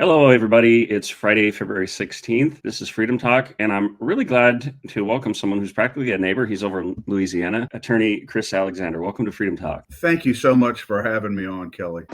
Hello, everybody. It's Friday, February 16th. This is Freedom Talk, and I'm really glad to welcome someone who's practically a neighbor. He's over in Louisiana, attorney Chris Alexander. Welcome to Freedom Talk. Thank you so much for having me on, Kelly.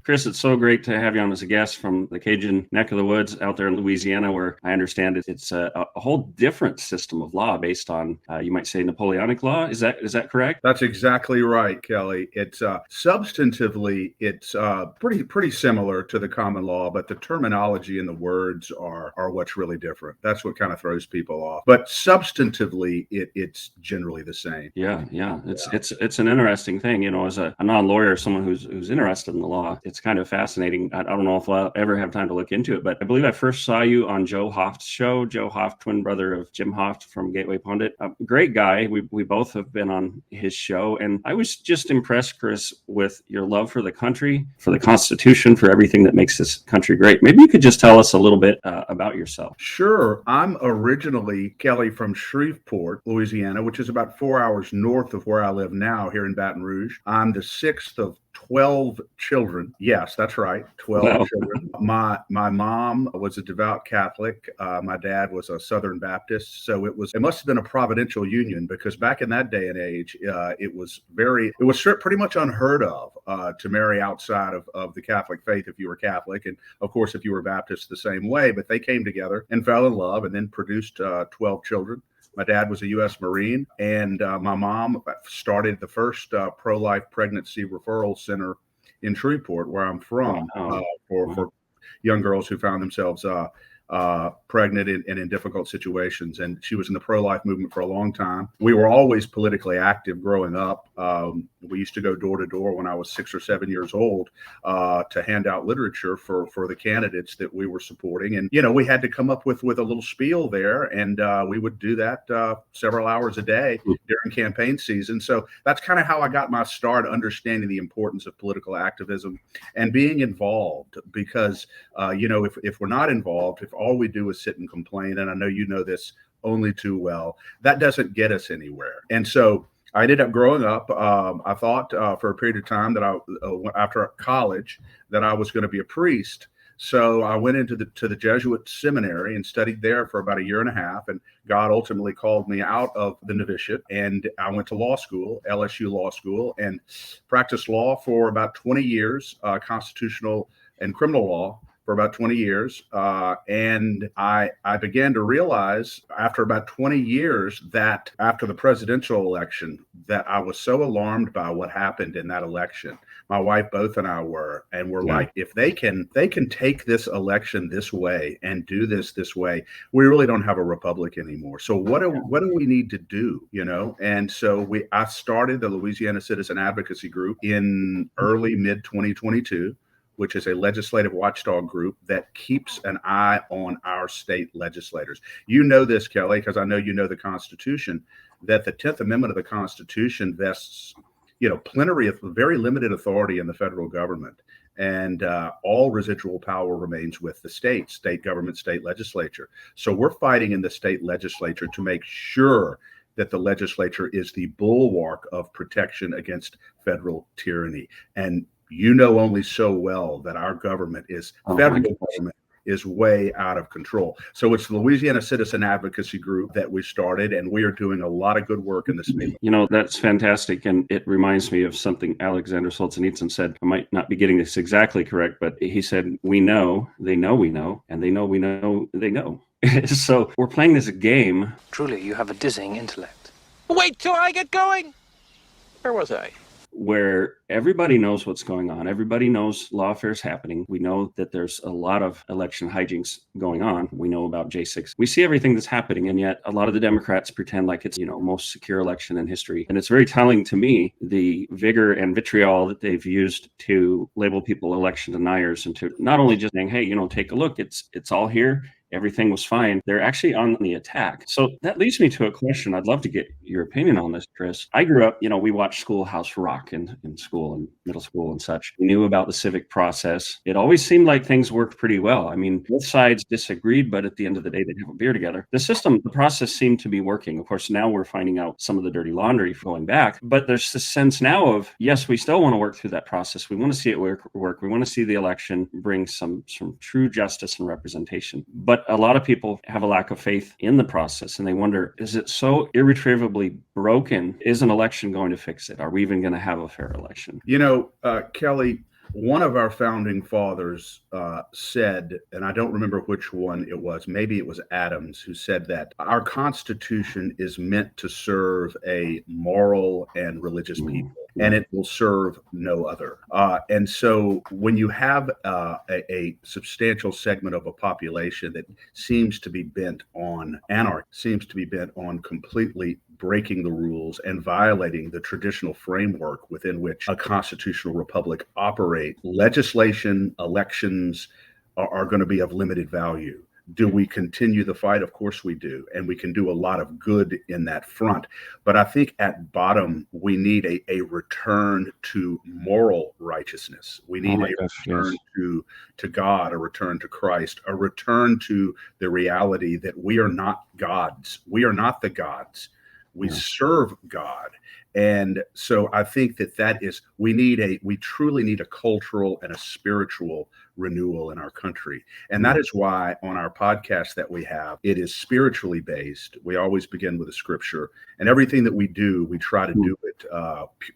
Chris, it's so great to have you on as a guest from the Cajun neck of the woods out there in Louisiana, where I understand it's a whole different system of law based on, you might say, Napoleonic law. Is that correct? That's exactly right, Kelly. It's substantively, it's pretty similar to the common law, but the terminology and the words are what's really different. That's what kind of throws people off. But substantively, it's generally the same. Yeah. It's an interesting thing, as a non-lawyer, someone who's interested in the law. It's kind of fascinating. I don't know if I'll ever have time to look into it, but I believe I first saw you on Joe Hoft's show. Joe Hoft, twin brother of Jim Hoft from Gateway Pundit. A great guy. We both have been on his show, and I was just impressed, Chris, with your love for the country, for the Constitution, for everything that makes this country great. Maybe you could just tell us a little bit about yourself. Sure. I'm originally, Kelly, from Shreveport, Louisiana, which is about 4 hours north of where I live now here in Baton Rouge. I'm the sixth of 12 children. Yes, that's right. 12 children. My mom was a devout Catholic. My dad was a Southern Baptist. So it must have been a providential union, because back in that day and age, it was pretty much unheard of to marry outside of the Catholic faith if you were Catholic. And of course, if you were Baptist, the same way. But they came together and fell in love and then produced 12 children. My dad was a U.S. Marine, and my mom started the first pro-life pregnancy referral center in Shreveport, where I'm from, for young girls who found themselves pregnant and in difficult situations. And she was in the pro-life movement for a long time. We were always politically active growing up. We used to go door to door when I was 6 or 7 years old to hand out literature for the candidates that we were supporting. And, we had to come up with a little spiel there. And we would do that several hours a day during campaign season. So that's kind of how I got my start, understanding the importance of political activism and being involved. Because, if we're not involved, if all we do is sit and complain, and I know you know this only too well, that doesn't get us anywhere. And so I ended up growing up. I thought for a period of time that after college, that I was going to be a priest. So I went into the Jesuit seminary and studied there for about a year and a half. And God ultimately called me out of the novitiate, and I went to law school, LSU Law School, and practiced law for about 20 years, constitutional and criminal law for about 20 years. And I began to realize after about 20 years that after the presidential election, that I was so alarmed by what happened in that election. My wife, both, and I were like, if they can take this election this way and do this way, we really don't have a republic anymore. So what do we need to do? And so I started the Louisiana Citizen Advocacy Group in mid 2022. Which is a legislative watchdog group that keeps an eye on our state legislators. You know this, Kelly, because I know you know the Constitution, that the 10th Amendment of the Constitution vests, plenary of very limited authority in the federal government. And all residual power remains with the state government, state legislature. So we're fighting in the state legislature to make sure that the legislature is the bulwark of protection against federal tyranny. And only so well that our government federal government is way out of control. So it's the Louisiana Citizen Advocacy Group that we started, and we are doing a lot of good work in this state. That's fantastic. And it reminds me of something Alexander Solzhenitsyn said. I might not be getting this exactly correct, but he said, we know, they know we know, and they know we know they know. So we're playing this game. Truly, you have a dizzying intellect. Wait till I get going. Where was I? where everybody knows what's going on. Everybody knows lawfare is happening. We know that there's a lot of election hijinks going on. We know about J6. We see everything that's happening, and yet a lot of the Democrats pretend like it's, most secure election in history. And it's very telling to me, the vigor and vitriol that they've used to label people election deniers, and to not only just saying, hey, take a look, it's all here, everything was fine. They're actually on the attack. So that leads me to a question. I'd love to get your opinion on this, Chris. I grew up, we watched Schoolhouse Rock in school and middle school and such. We knew about the civic process. It always seemed like things worked pretty well. I mean, both sides disagreed, but at the end of the day, they'd have a beer together. The process seemed to be working. Of course, now we're finding out some of the dirty laundry going back, but there's this sense now of, yes, we still want to work through that process. We want to see it work. We want to see the election bring some true justice and representation. But a lot of people have a lack of faith in the process, and they wonder, is it so irretrievably broken? Is an election going to fix it? Are we even going to have a fair election? Kelly, one of our founding fathers said, and I don't remember which one it was, maybe it was Adams, who said that our Constitution is meant to serve a moral and religious people, and it will serve no other. And so when you have a substantial segment of a population that seems to be bent on anarchy, seems to be bent on completely breaking the rules and violating the traditional framework within which a constitutional republic operates, legislation, elections are going to be of limited value. Do we continue the fight? Of course we do. And we can do a lot of good in that front. But I think at bottom, we need a return to moral righteousness. We need return to God, a return to Christ, a return to the reality that we are not gods. We are not the gods. We serve God. And so I think we truly need a cultural and a spiritual renewal in our country. And that is why on our podcast that we have, it is spiritually based. We always begin with a scripture, and everything that we do, we try to do it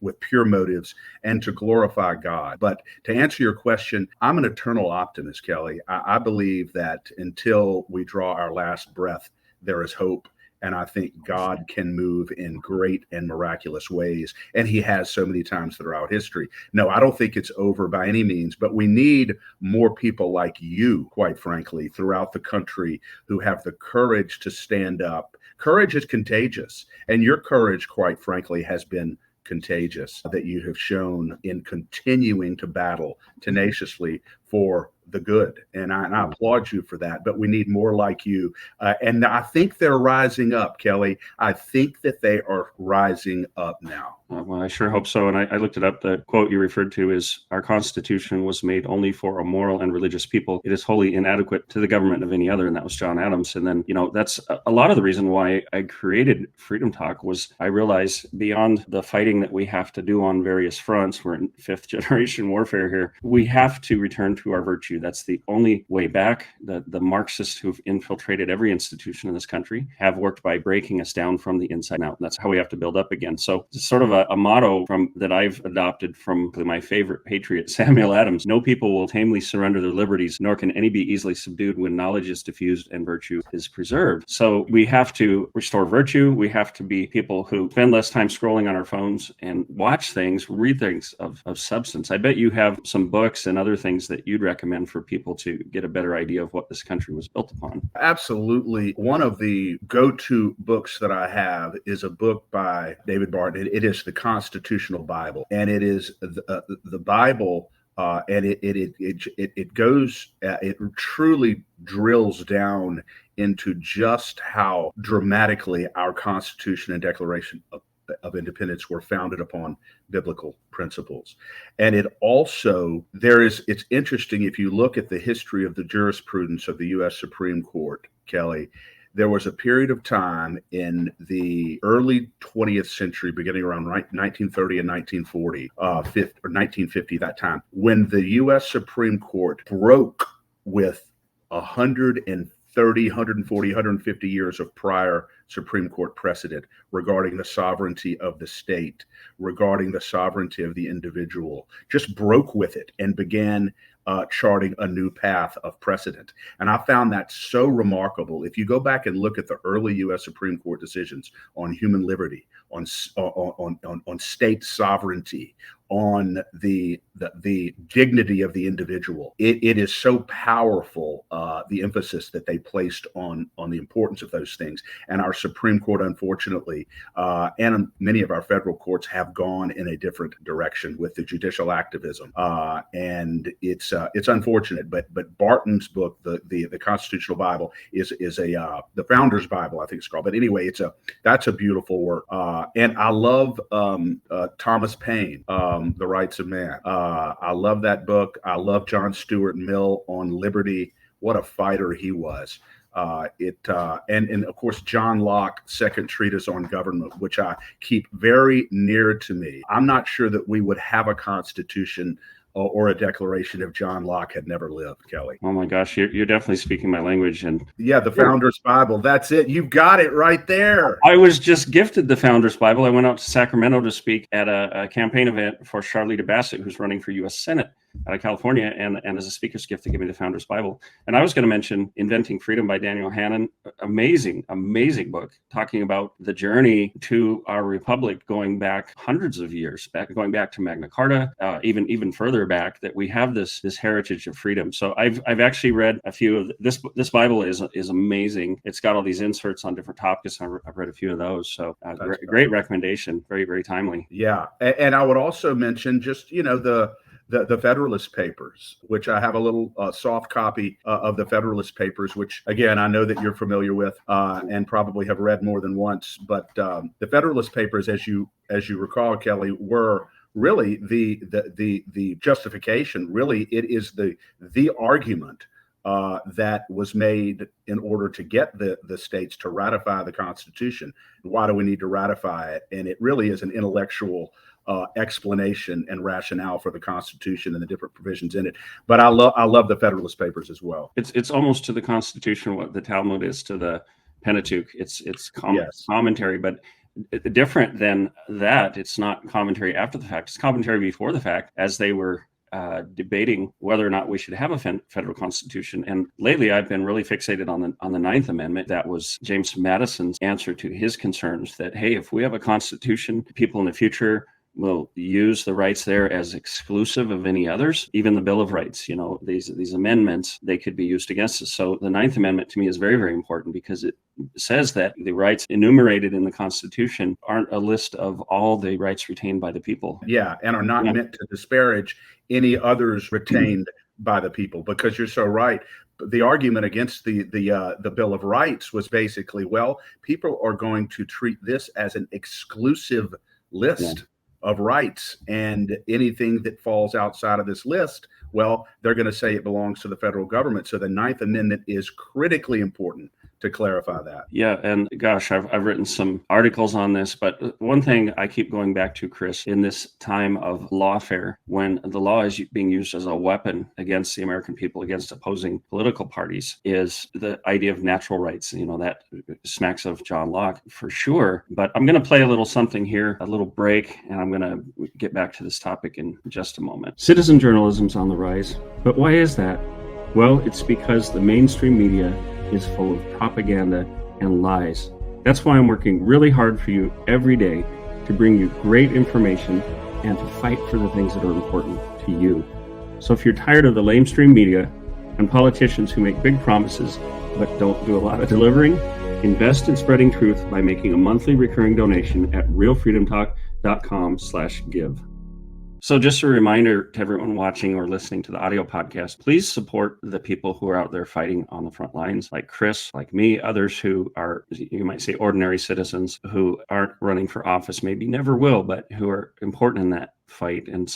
with pure motives and to glorify God. But to answer your question, I'm an eternal optimist, Kelly. I believe that until we draw our last breath, there is hope. And I think God can move in great and miraculous ways. And he has so many times throughout history. No, I don't think it's over by any means, but we need more people like you, quite frankly, throughout the country who have the courage to stand up. Courage is contagious. And your courage, quite frankly, has been contagious, that you have shown in continuing to battle tenaciously for the good. And I applaud you for that, but we need more like you. And I think they're rising up, Kelly. I think that they are rising up now. Well, I sure hope so. And I looked it up. The quote you referred to is, our Constitution was made only for a moral and religious people. It is wholly inadequate to the government of any other. And that was John Adams. And then, that's a lot of the reason why I created Freedom Talk. Was I realized beyond the fighting that we have to do on various fronts, we're in fifth generation warfare here, we have to return to our virtue. That's the only way back. The Marxists who've infiltrated every institution in this country have worked by breaking us down from the inside out. And that's how we have to build up again. So it's sort of a motto that I've adopted from my favorite patriot, Samuel Adams. No people will tamely surrender their liberties, nor can any be easily subdued when knowledge is diffused and virtue is preserved. So we have to restore virtue. We have to be people who spend less time scrolling on our phones and watch things, read things of substance. I bet you have some books and other things that you'd recommend for people to get a better idea of what this country was built upon. Absolutely. One of the go-to books that I have is a book by David Barton. It is the Constitutional Bible, and it is the Bible. And it truly drills down into just how dramatically our Constitution and Declaration of Independence were founded upon biblical principles. And it's interesting, if you look at the history of the jurisprudence of the U.S. Supreme Court, Kelly, there was a period of time in the early 20th century, beginning around 1930 and 1940, or 1950, that time, when the U.S. Supreme Court broke with 130, 140, 150 years of prior Supreme Court precedent regarding the sovereignty of the state, regarding the sovereignty of the individual, just broke with it and began charting a new path of precedent. And I found that so remarkable. If you go back and look at the early U.S. Supreme Court decisions on human liberty, on state sovereignty, on the dignity of the individual, it is so powerful, the emphasis that they placed on the importance of those things. And our Supreme Court, unfortunately, and many of our federal courts have gone in a different direction with the judicial activism, and it's unfortunate. But Barton's book, the Constitutional Bible, is the Founder's Bible, I think it's called. But anyway, that's a beautiful work, and I love Thomas Paine. The Rights of Man. I love that book. I love John Stuart Mill on liberty. What a fighter he was. And of course, John Locke's Second Treatise on Government, which I keep very near to me. I'm not sure that we would have a constitution or a declaration if John Locke had never lived, Kelly. Oh my gosh, you're definitely speaking my language. And yeah, the Founder's Bible. That's it. You've got it right there. I was just gifted the Founder's Bible. I went out to Sacramento to speak at a campaign event for Charlita Bassett, who's running for U.S. Senate out of California, and as a speaker's gift, they gave me the Founder's Bible. And I was going to mention Inventing Freedom by Daniel Hannan. Amazing book, talking about the journey to our republic going back hundreds of years, going back to Magna Carta, even further back, that we have this heritage of freedom. So I've actually read a few of this Bible is amazing. It's got all these inserts on different topics. I've read a few of those. So great recommendation. Very, very timely. Yeah. And I would also mention just, the Federalist Papers, which I have a little soft copy of the Federalist Papers, which, again, I know that you're familiar with and probably have read more than once. But the Federalist Papers, as you recall, Kelly, were really the justification. Really, it is the argument that was made in order to get the states to ratify the Constitution. Why do we need to ratify it? And it really is an intellectual explanation and rationale for the Constitution and the different provisions in it. But I love the Federalist Papers as well. It's almost to the Constitution what the Talmud is to the Pentateuch. It's commentary, but different than that. It's not commentary after the fact. It's commentary before the fact, as they were debating whether or not we should have a federal constitution. And lately, I've been really fixated on the Ninth Amendment. That was James Madison's answer to his concerns that, hey, if we have a constitution, people in the future will use the rights there as exclusive of any others. Even the Bill of Rights, these amendments, they could be used against us. So the Ninth Amendment to me is very, very important, because it says that the rights enumerated in the Constitution aren't a list of all the rights retained by the people. Yeah, and are not meant to disparage any others retained by the people, because you're so right. The argument against the Bill of Rights was basically, well, people are going to treat this as an exclusive list of rights, and anything that falls outside of this list, well, they're going to say it belongs to the federal government. So the Ninth Amendment is critically important to clarify that. Yeah, and gosh, I've written some articles on this, but one thing I keep going back to, Chris, in this time of lawfare, when the law is being used as a weapon against the American people, against opposing political parties, is the idea of natural rights. That smacks of John Locke for sure. But I'm going to play a little something here, a little break, and I'm going to get back to this topic in just a moment. Citizen journalism's on the rise, but why is that? Well, it's because the mainstream media is full of propaganda and lies. That's why I'm working really hard for you every day to bring you great information and to fight for the things that are important to you. So if you're tired of the lamestream media and politicians who make big promises but don't do a lot of delivering, invest in spreading truth by making a monthly recurring donation at realfreedomtalk.com/give. So just a reminder to everyone watching or listening to the audio podcast, please support the people who are out there fighting on the front lines, like Chris, like me, others who are, you might say, ordinary citizens who aren't running for office, maybe never will, but who are important in that fight. And,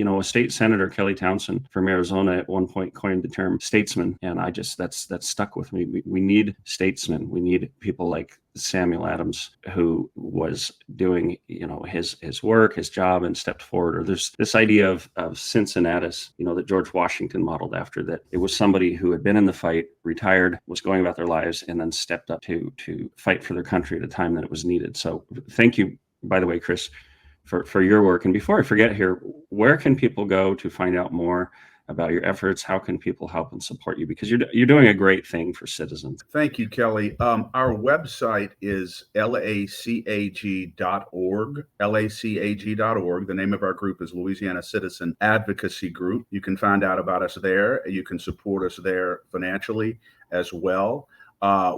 a state senator, Kelly Townsend from Arizona, at one point coined the term statesman. And that's stuck with me. We need statesmen. We need people like Samuel Adams, who was doing, his work, his job, and stepped forward. Or there's this idea of Cincinnatus, that George Washington modeled after, that it was somebody who had been in the fight, retired, was going about their lives, and then stepped up to fight for their country at a time that it was needed. So thank you, by the way, Chris, for your work. And before I forget here, where can people go to find out more about your efforts. How can people help and support you? Because you're doing a great thing for citizens. Thank you, Kelly. Our website is lacag.org. lacag.org. The name of our group is Louisiana Citizen Advocacy Group. You can find out about us there. You can support us there financially as well.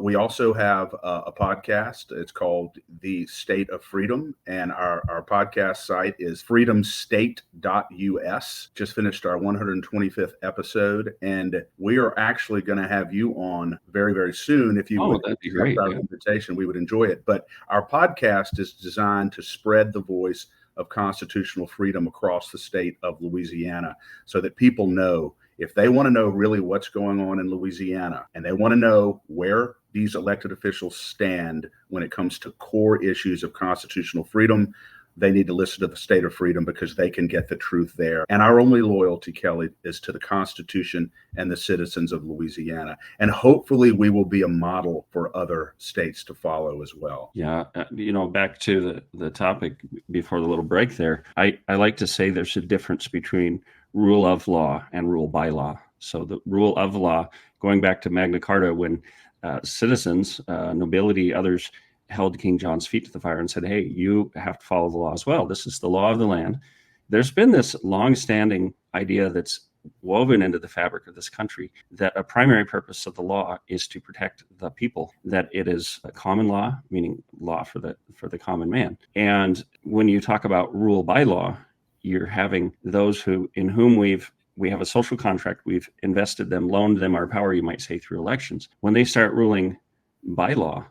We also have a podcast. It's called The State of Freedom, and our podcast site is freedomstate.us. Just finished our 125th episode, and we are actually going to have you on very, very soon. If you would that'd be great. our invitation, we would enjoy it. But our podcast is designed to spread the voice of constitutional freedom across the state of Louisiana so that people know. If they want to know really what's going on in Louisiana, and they want to know where these elected officials stand when it comes to core issues of constitutional freedom, they need to listen to the State of Freedom, because they can get the truth there. And our only loyalty, Kelly, is to the Constitution and the citizens of Louisiana. And hopefully we will be a model for other states to follow as well. Yeah. Back to the topic before the little break there, I like to say there's a difference between rule of law and rule by law. So the rule of law, going back to Magna Carta, when citizens, nobility, others held King John's feet to the fire and said, hey, you have to follow the law as well. This is the law of the land. There's been this long-standing idea that's woven into the fabric of this country that a primary purpose of the law is to protect the people, that it is a common law, meaning law for the common man. And when you talk about rule by law, you're having those in whom we have a social contract, we've invested them, loaned them our power, you might say, through elections. When they start ruling by law,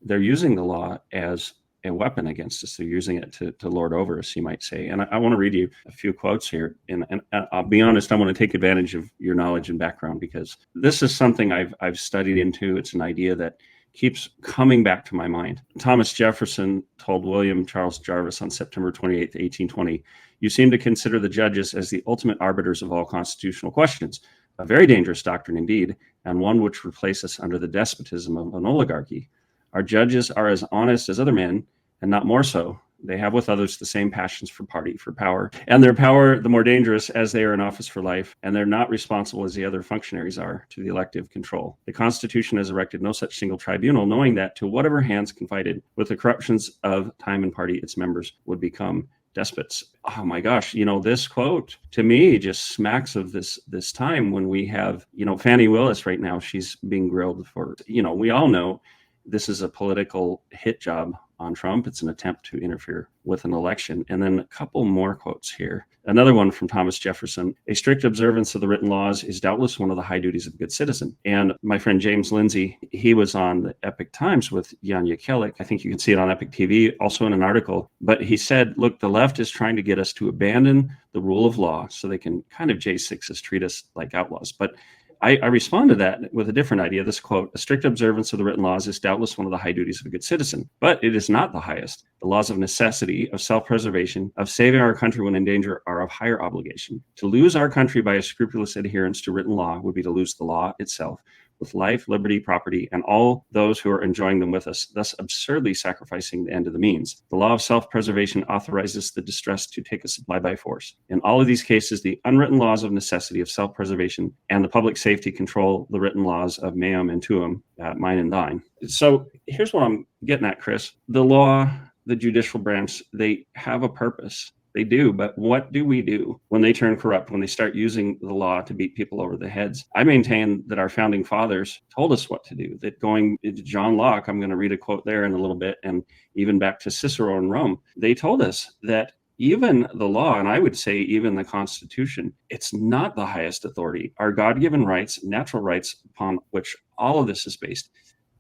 they're using the law as a weapon against us. They're using it to lord over us, you might say. And I want to read you a few quotes here. And I'll be honest, I want to take advantage of your knowledge and background, because this is something I've studied into. It's an idea that keeps coming back to my mind. Thomas Jefferson told William Charles Jarvis on September 28th, 1820, you seem to consider the judges as the ultimate arbiters of all constitutional questions. A very dangerous doctrine indeed, and one which would place us under the despotism of an oligarchy. Our judges are as honest as other men, and not more so. They have with others the same passions for party, for power, and their power the more dangerous as they are in office for life, and they're not responsible as the other functionaries are to the elective control. The Constitution has erected no such single tribunal, knowing that to whatever hands confided with the corruptions of time and party, its members would become despots. Oh my gosh, this quote to me just smacks of this time when we have, Fannie Willis right now, she's being grilled for, we all know this is a political hit job on Trump. It's an attempt to interfere with an election. And then a couple more quotes here. Another one from Thomas Jefferson. A strict observance of the written laws is doubtless one of the high duties of a good citizen. And my friend James Lindsay, he was on the Epic Times with Jan Jekielek. I think you can see it on Epic TV, also in an article. But he said, look, the left is trying to get us to abandon the rule of law so they can kind of J6s treat us like outlaws. But I respond to that with a different idea. This quote, a strict observance of the written laws is doubtless one of the high duties of a good citizen, but it is not the highest. The laws of necessity, of self-preservation, of saving our country when in danger are of higher obligation. To lose our country by a scrupulous adherence to written law would be to lose the law itself, with life, liberty, property, and all those who are enjoying them with us, thus absurdly sacrificing the end of the means. The law of self-preservation authorizes the distressed to take a supply by force. In all of these cases, the unwritten laws of necessity, of self-preservation, and the public safety control the written laws of meum and tuum, mine and thine. So here's what I'm getting at, Chris. The law, the judicial branch, they have a purpose. They do, but what do we do when they turn corrupt, when they start using the law to beat people over the heads? I maintain that our founding fathers told us what to do, that going to John Locke, I'm going to read a quote there in a little bit, and even back to Cicero in Rome, they told us that even the law, and I would say even the Constitution, it's not the highest authority. Our God-given rights, natural rights upon which all of this is based,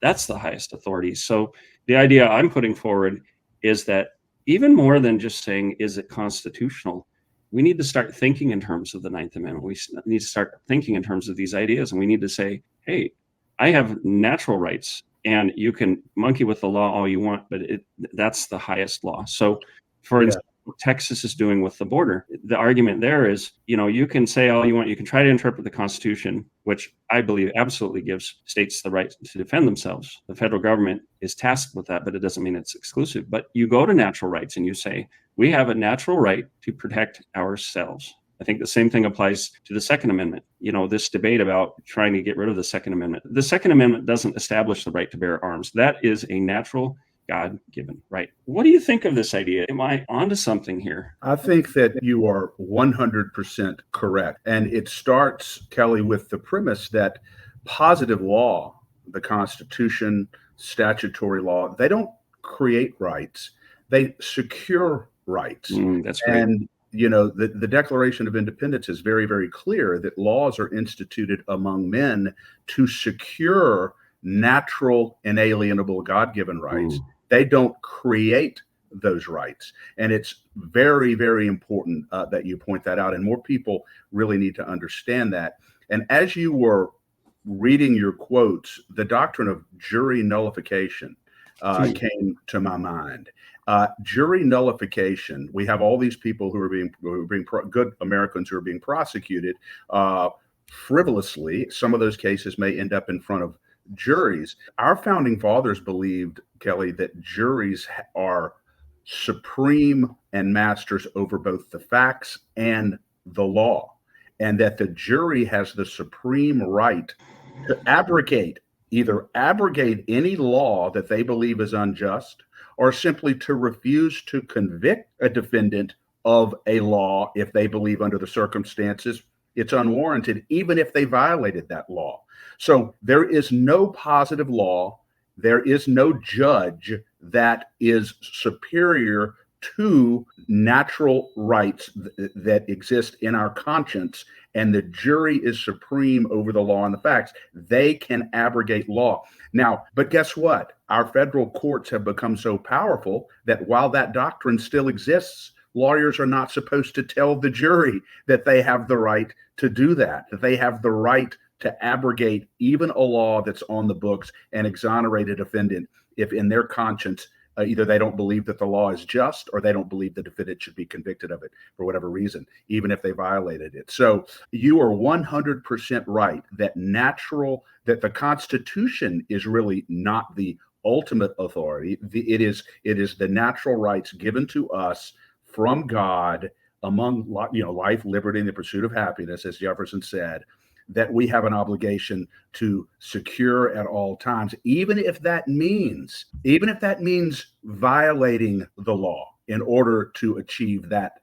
that's the highest authority. So the idea I'm putting forward is that even more than just saying, is it constitutional? We need to start thinking in terms of the Ninth Amendment. We need to start thinking in terms of these ideas. And we need to say, hey, I have natural rights, and you can monkey with the law all you want, but that's the highest law. So for instance, what Texas is doing with the border, the argument there is, you can say all you want, you can try to interpret the Constitution, which I believe absolutely gives states the right to defend themselves. The federal government is tasked with that, but it doesn't mean it's exclusive. But you go to natural rights and you say, we have a natural right to protect ourselves. I think the same thing applies to the Second Amendment. This debate about trying to get rid of the Second Amendment. The Second Amendment doesn't establish the right to bear arms. That is a natural God-given right. What do you think of this idea? Am I onto something here? I think that you are 100% correct. And it starts, Kelly, with the premise that positive law, the Constitution, statutory law, they don't create rights, they secure rights. That's great. And the Declaration of Independence is very, very clear that laws are instituted among men to secure natural, inalienable, God-given rights. They don't create those rights. And it's very, very important that you point that out. And more people really need to understand that. And as you were reading your quotes, the doctrine of jury nullification came to my mind. Jury nullification, we have all these people who are being good Americans who are being prosecuted frivolously. Some of those cases may end up in front of juries. Our founding fathers believed, Kelly, that juries are supreme and masters over both the facts and the law, and that the jury has the supreme right to either abrogate any law that they believe is unjust, or simply to refuse to convict a defendant of a law if they believe under the circumstances it's unwarranted, even if they violated that law. So there is no positive law, there is no judge that is superior to natural rights that exist in our conscience, and the jury is supreme over the law and the facts. They can abrogate law. Now, but guess what? Our federal courts have become so powerful that while that doctrine still exists, lawyers are not supposed to tell the jury that they have the right to do that they have the right to abrogate even a law that's on the books and exonerate a defendant if in their conscience either they don't believe that the law is just, or they don't believe the defendant should be convicted of it for whatever reason, even if they violated it. So you are 100% right that the Constitution is really not the ultimate authority. It is the natural rights given to us from God among life, liberty, and the pursuit of happiness, as Jefferson said, that we have an obligation to secure at all times, even if that means violating the law in order to achieve that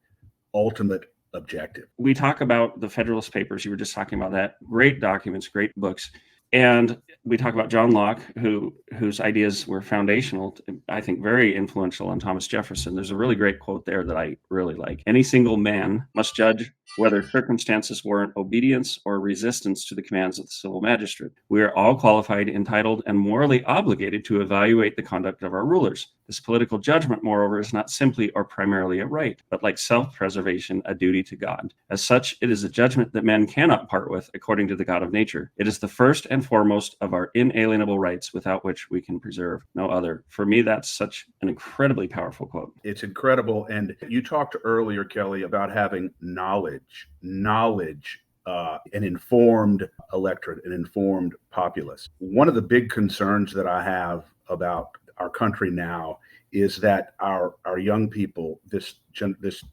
ultimate objective. We talk about the Federalist Papers. You were just talking about that. Great documents, great books. And we talk about John Locke, whose ideas were foundational, I think very influential on Thomas Jefferson. There's a really great quote there that I really like. Any single man must judge whether circumstances warrant obedience or resistance to the commands of the civil magistrate. We are all qualified, entitled, and morally obligated to evaluate the conduct of our rulers. This political judgment, moreover, is not simply or primarily a right, but like self-preservation, a duty to God. As such, it is a judgment that men cannot part with according to the God of nature. It is the first and foremost of our inalienable rights, without which we can preserve no other. For me, that's such an incredibly powerful quote. It's incredible. And you talked earlier, Kelly, about having knowledge, an informed electorate, an informed populace. One of the big concerns that I have about our country now is that our young people, this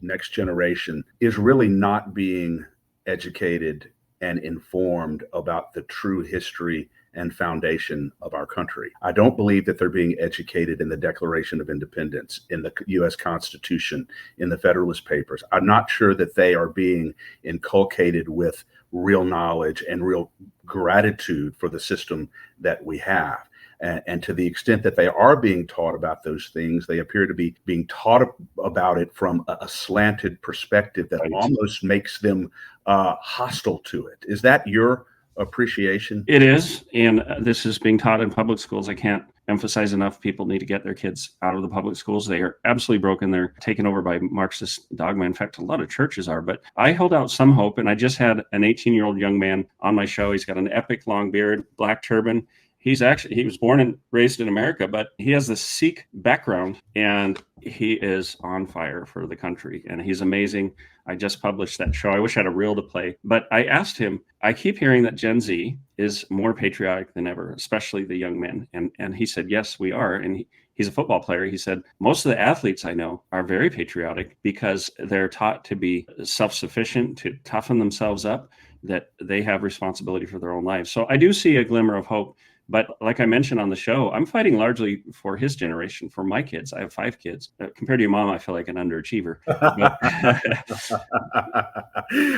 next generation, is really not being educated and informed about the true history and foundation of our country. I don't believe that they're being educated in the Declaration of Independence, in the U.S. Constitution, in the Federalist Papers. I'm not sure that they are being inculcated with real knowledge and real gratitude for the system that we have. And to the extent that they are being taught about those things, they appear to be being taught about it from a slanted perspective that almost makes them hostile to it. Is that your appreciation? It is. And this is being taught in public schools. I can't emphasize enough. People need to get their kids out of the public schools. They are absolutely broken. They're taken over by Marxist dogma. In fact, a lot of churches are. But I held out some hope, and I just had an 18-year-old young man on my show. He's got an epic long beard, black turban, he was born and raised in America, but he has this Sikh background, and he is on fire for the country, and he's amazing. I just published that show. I wish I had a reel to play, but I asked him, I keep hearing that Gen Z is more patriotic than ever, especially the young men. And he said, yes, we are. And he's a football player. He said, most of the athletes I know are very patriotic because they're taught to be self-sufficient, to toughen themselves up, that they have responsibility for their own lives. So I do see a glimmer of hope. But like I mentioned on the show, I'm fighting largely for his generation, for my kids. I have 5 kids. Compared to your mom, I feel like an underachiever.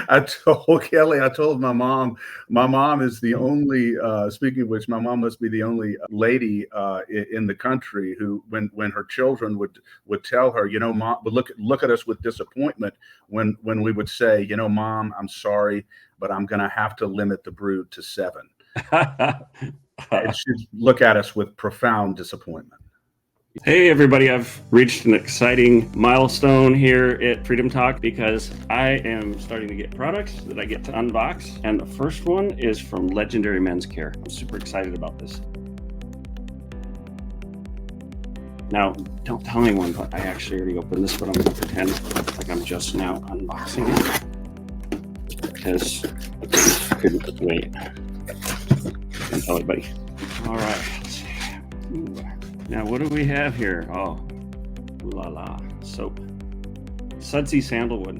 I told my mom is the only, speaking of which, my mom must be the only lady in the country who, when her children would tell her, mom, but look at us with disappointment when we would say, mom, I'm sorry, but I'm going to have to limit the brood to 7. And she'd look at us with profound disappointment. Hey everybody, I've reached an exciting milestone here at Freedom Talk because I am starting to get products that I get to unbox. And the first one is from Legendary Men's Care. I'm super excited about this. Now, don't tell anyone, but I actually already opened this, but I'm going to pretend like I'm just now unboxing it because I couldn't wait. Don't tell anybody. All right, let's see. Ooh. Now, what do we have here? Oh, ooh la la, soap. Sudsy Sandalwood.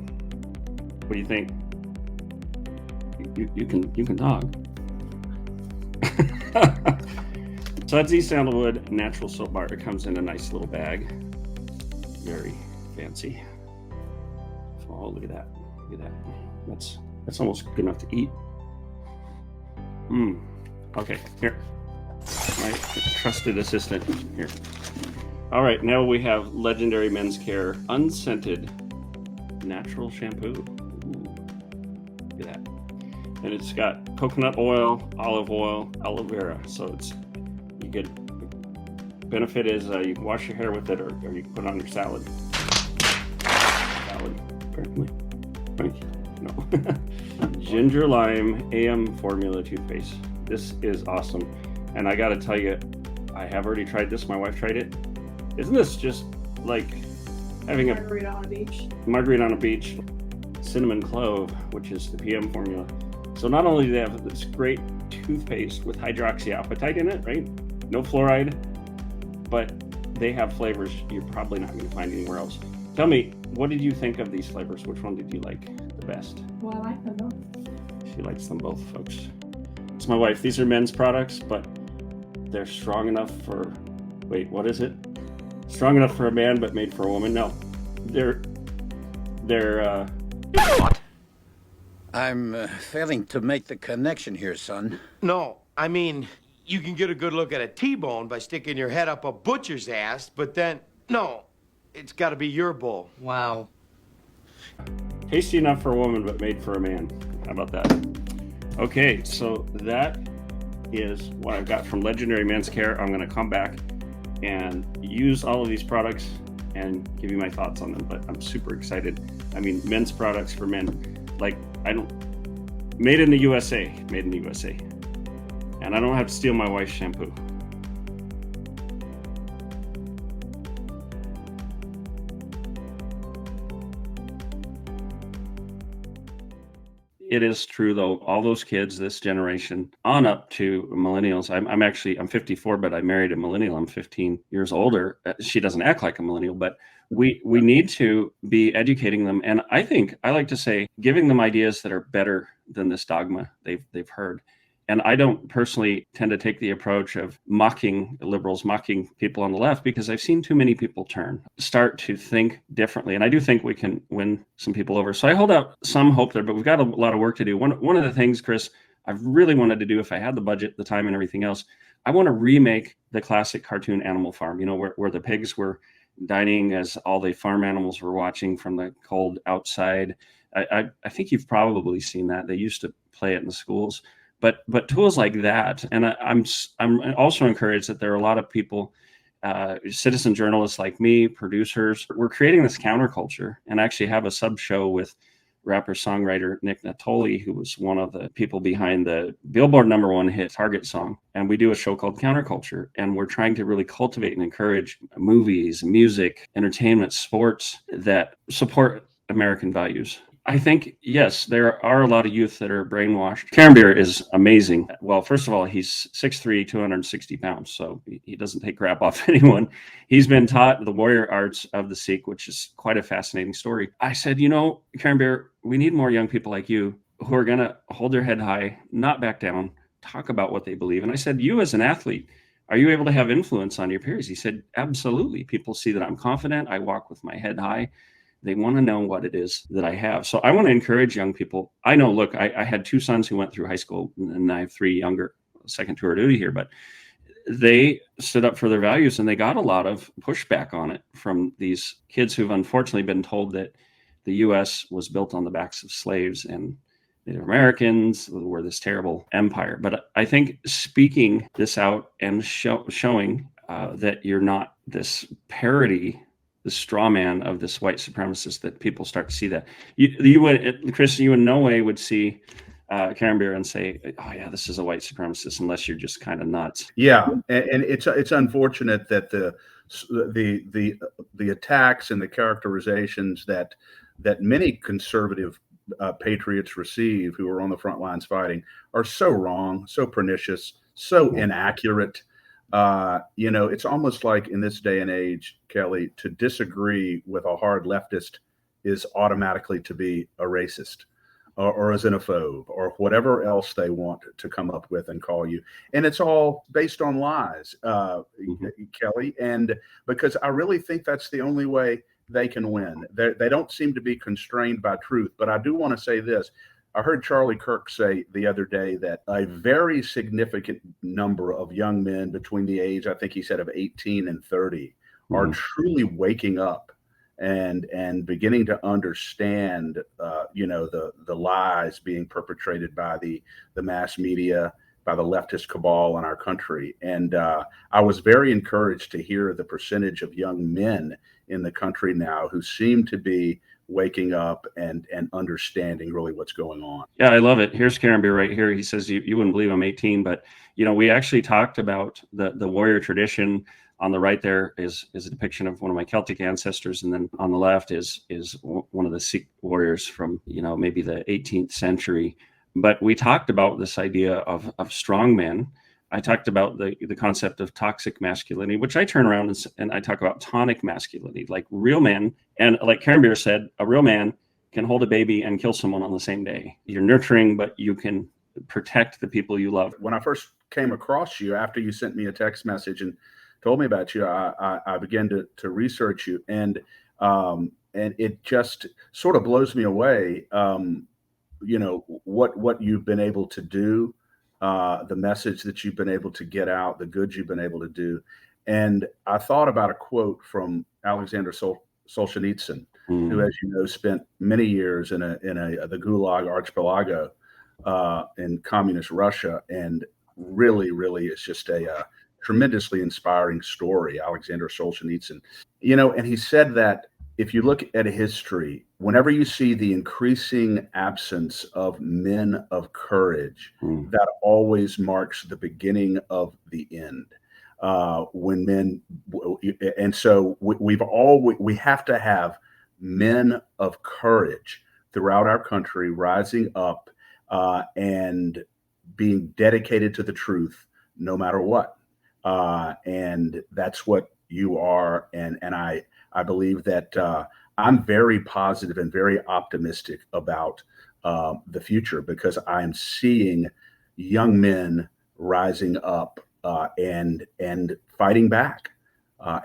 What do you think? You can talk. Sudsy Sandalwood natural soap bar. It comes in a nice little bag. Very fancy. Oh, look at that. Look at that. That's almost good enough to eat. Okay, here. My trusted assistant here. All right, now we have Legendary Men's Care unscented natural shampoo. Ooh, look at that. And it's got coconut oil, olive oil, aloe vera. So you get, benefit is you can wash your hair with it, or you can put it on your salad. Apparently. No. Ginger lime AM formula toothpaste. This is awesome. And I got to tell you, I have already tried this. My wife tried it. Isn't this just like having a margarita on a beach? Cinnamon clove, which is the PM formula. So not only do they have this great toothpaste with hydroxyapatite in it, right? No fluoride, but they have flavors you're probably not going to find anywhere else. Tell me, what did you think of these flavors? Which one did you like the best? Well, I like them both. She likes them both, folks. It's my wife. These are men's products, but they're strong enough for, wait, what is it? Strong enough for a man, but made for a woman? No, they're What? I'm failing to make the connection here, son. No, I mean, you can get a good look at a T-bone by sticking your head up a butcher's ass, but then, no, it's got to be your bull. Wow. tasty enough for a woman, but made for a man. How about that? Okay, so that is what I've got from Legendary Men's Care. I'm going to come back and use all of these products and give you my thoughts on them, but I'm super excited. I mean, men's products for men, like made in the USA, and I don't have to steal my wife's shampoo. It is true, though, all those kids, this generation, on up to millennials. I'm 54, but I married a millennial. I'm 15 years older. She doesn't act like a millennial, but we need to be educating them. And I think, I like to say, giving them ideas that are better than this dogma they've heard. And I don't personally tend to take the approach of mocking liberals, mocking people on the left, because I've seen too many people start to think differently. And I do think we can win some people over. So I hold out some hope there, but we've got a lot of work to do. One of the things, Chris, I've really wanted to do, if I had the budget, the time, and everything else, I want to remake the classic cartoon Animal Farm, you know, where the pigs were dining as all the farm animals were watching from the cold outside. I think you've probably seen that. They used to play it in the schools. But tools like that, and I'm also encouraged that there are a lot of people, citizen journalists like me, producers. We're creating this counterculture, and actually have a sub show with rapper-songwriter Nick Natoli, who was one of the people behind the Billboard #1 hit Target song. And we do a show called Counterculture, and we're trying to really cultivate and encourage movies, music, entertainment, sports that support American values. I think, yes, there are a lot of youth that are brainwashed. Karen Beer is amazing. Well, first of all, he's 6'3", 260 pounds, so he doesn't take crap off anyone. He's been taught the warrior arts of the Sikh, which is quite a fascinating story. I said, Karen Beer, we need more young people like you who are going to hold their head high, not back down, talk about what they believe. And I said, you as an athlete, are you able to have influence on your peers? He said, absolutely. People see that I'm confident. I walk with my head high. They want to know what it is that I have. So I want to encourage young people. I know, look, I had 2 sons who went through high school, and I have 3 younger, second tour of duty here, but they stood up for their values, and they got a lot of pushback on it from these kids who've unfortunately been told that the U.S. was built on the backs of slaves and Native Americans were this terrible empire. But I think speaking this out and showing that you're not this parody, the straw man of this white supremacist, that people start to see that. You would, Chris, you in no way would see Karen Beer and say, "Oh yeah, this is a white supremacist," unless you're just kind of nuts. Yeah, and it's unfortunate that the attacks and the characterizations that many conservative patriots receive who are on the front lines fighting are so wrong, so pernicious, so inaccurate. It's almost like in this day and age, Kelly, to disagree with a hard leftist is automatically to be a racist or a xenophobe or whatever else they want to come up with and call you. And it's all based on lies, Kelly. And because I really think that's the only way they can win. They don't seem to be constrained by truth. But I do want to say this. I heard Charlie Kirk say the other day that a very significant number of young men between the age, I think he said, of 18 and 30 are truly waking up and beginning to understand, the lies being perpetrated by the mass media, by the leftist cabal in our country. And I was very encouraged to hear the percentage of young men in the country now who seem to be waking up and understanding really what's going on. Yeah, I love it. Here's Karen Beer right here. He says, you wouldn't believe I'm 18, but we actually talked about the warrior tradition. On the right there is a depiction of one of my Celtic ancestors, and then on the left is one of the Sikh warriors from maybe the 18th century. But we talked about this idea of strong men. I talked about the concept of toxic masculinity, which I turn around and I talk about tonic masculinity, like real men. And like Karen Beer said, a real man can hold a baby and kill someone on the same day. You're nurturing, but you can protect the people you love. When I first came across you after you sent me a text message and told me about you, I began to research you, and it just sort of blows me away. What you've been able to do. The message that you've been able to get out, the good you've been able to do. And I thought about a quote from Alexander Solzhenitsyn, who, as you know, spent many years in the Gulag Archipelago in communist Russia, and really is just a tremendously inspiring story, Alexander Solzhenitsyn. And he said that if you look at history, whenever you see the increasing absence of men of courage, that always marks the beginning of the end. When men, and so we have to have men of courage throughout our country rising up and being dedicated to the truth, no matter what. And that's what you are, and I believe that I'm very positive and very optimistic about the future, because I'm seeing young men rising up and fighting back.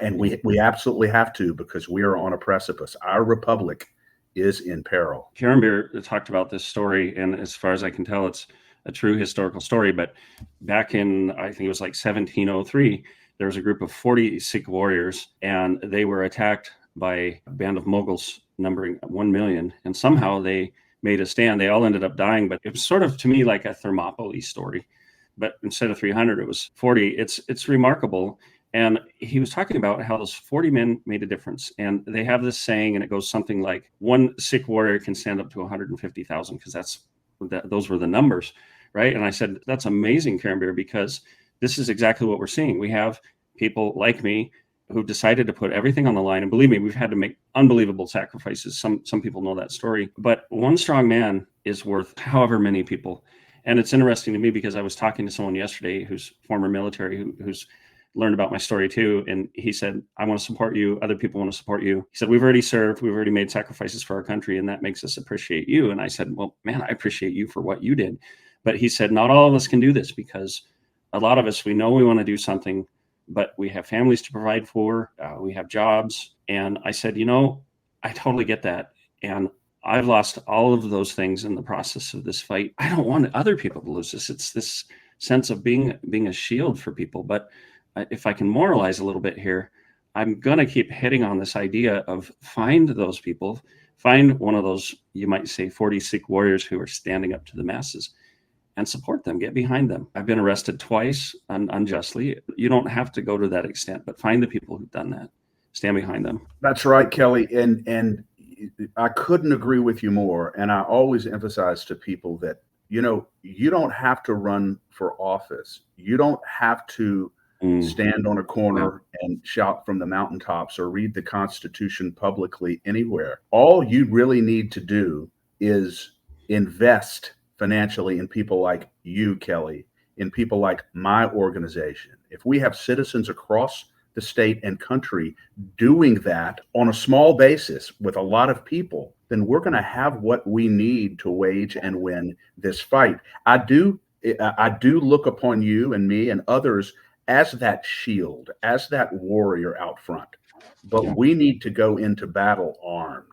And we absolutely have to, because we are on a precipice. Our republic is in peril. Karen Beer talked about this story, and as far as I can tell, it's a true historical story. But back in, I think it was like 1703, there was a group of 40 Sikh warriors, and they were attacked by a band of Mughals numbering 1 million. And somehow they made a stand. They all ended up dying, but it was sort of, to me, like a Thermopylae story. But instead of 300, it was 40. It's remarkable. And he was talking about how those 40 men made a difference. And they have this saying, and it goes something like, one Sikh warrior can stand up to 150,000, because those were the numbers, right? And I said, that's amazing, Karenbeer, because this is exactly what we're seeing. We have people like me who decided to put everything on the line. And believe me, we've had to make unbelievable sacrifices. Some people know that story. But one strong man is worth however many people. And it's interesting to me because I was talking to someone yesterday who's former military, who's learned about my story too. And he said, I want to support you. Other people want to support you. He said, we've already served. We've already made sacrifices for our country. And that makes us appreciate you. And I said, well, man, I appreciate you for what you did. But he said, not all of us can do this, because a lot of us, we know we want to do something, but we have families to provide for. We have jobs. And I said, I totally get that. And I've lost all of those things in the process of this fight. I don't want other people to lose this. It's this sense of being a shield for people. But if I can moralize a little bit here, I'm going to keep hitting on this idea of find those people, find one of those, you might say, 40 Sikh warriors who are standing up to the masses, and support them, get behind them. I've been arrested twice unjustly. You don't have to go to that extent, but find the people who've done that, stand behind them. That's right, Kelly. And I couldn't agree with you more. And I always emphasize to people that, you don't have to run for office. You don't have to stand on a corner and shout from the mountaintops or read the Constitution publicly anywhere. All you really need to do is invest financially in people like you, Kelly, in people like my organization. If we have citizens across the state and country doing that on a small basis with a lot of people, then we're going to have what we need to wage and win this fight. I do look upon you and me and others as that shield, as that warrior out front. But we need to go into battle armed.